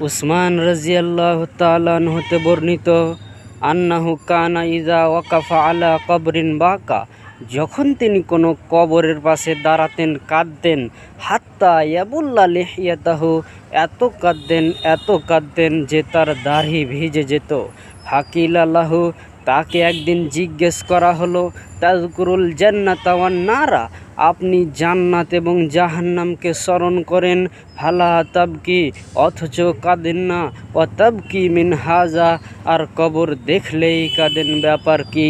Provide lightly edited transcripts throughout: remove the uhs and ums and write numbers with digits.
উসমান রাজিয়াল্লাহু তাআলা আনহু হতে বর্ণিত, আন্নাহু কানা ইযা ওয়াকাফা আলা কবরিন বাকা, যখন তিনি কোনো কবরের পাশে দাঁড়াতেন কাঁদতেন, হাত্তা ইয়াবুল্লা লিহিয়াতাহু, এত কাঁদতেন যে তার দাড়ি ভিজে যেত। ফাকিলা লাহু, তাকে একদিন জিজ্ঞেস করা হলো, তাযকুরুল জান্নাতা ওয়ান নারা, আপনি জান্নাত এবং জাহান্নামকে স্মরণ করেন, ফালা তাবকি, অথচ কাঁদেন না, ও তাবকি মিন হাজা, আর কবর দেখলেই কাঁদেন, ব্যাপার কি?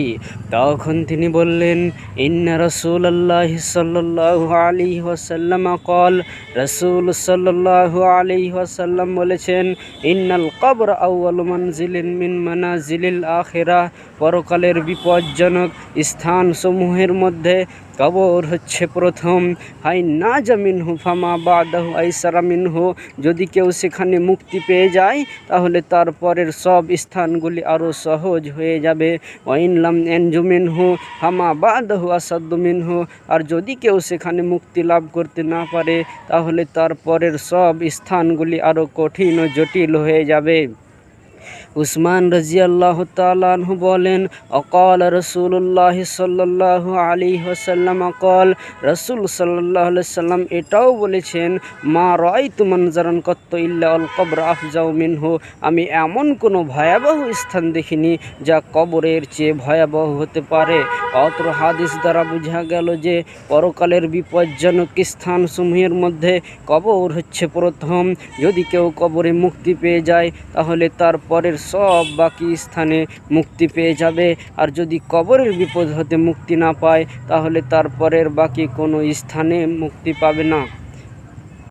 তখন তিনি বললেন, ইন্না রাসূলুল্লাহি সাল্লাল্লাহু আলাইহি ওয়াসাল্লাম কল, রাসূল সাল্লাল্লাহু আলাইহি ওয়াসাল্লাম বলেছেন, ইন্নাল কবর আউয়ালু মানজিলিন মিন মানাজিলিল আখিরাহ, পরকালের বিপজ্জনক স্থানসমূহের মধ্যে কবর হচ্ছে প্রথম। হাই না জামিনহু ফামা বাদাহু আইসারা মিনহু, যদি কেউ সেখানে মুক্তি পেয়ে যায় তাহলে তার পরের সব স্থানগুলি আরও সহজ হয়ে যাবে। ওয়াইন লাম এনজু মিনহু ফামা বাদাহু আসাদ্দু মিনহু, আর যদি কেউ সেখানে মুক্তি লাভ করতে না পারে তাহলে তার পরের সব স্থানগুলি আরও কঠিন ও জটিল হয়ে যাবে। উসমান রাজিয়াল্লাহু তাআলা আনহু বলেন, অকাল রাসূলুল্লাহ সাল্লাল্লাহু আলাইহি ওয়াসাল্লাম অকাল, রাসূল সাল্লাল্লাহু আলাইহি সাল্লাম এটাও বলেছেন, মা রাআইতু মানজারান কাত্তু ইল্লা আল কবর আফজাউ মিনহু, আমি এমন কোনো ভয়াবহ স্থান দেখিনি যা কবরের চেয়ে ভয়াবহ হতে পারে। অত্র হাদিস দ্বারা বোঝা গেল যে পরকালের বিপজ্জনক স্থানসমূহের মধ্যে কবর হচ্ছে প্রথম। যদি কেউ কবরে মুক্তি পেয়ে যায় তাহলে তার পরের সব বাকি স্থানে মুক্তি পেয়ে যাবে, আর যদি কবরের বিপদ হতে মুক্তি না পায় তাহলে তার পরের বাকি কোনো স্থানে মুক্তি পাবে না।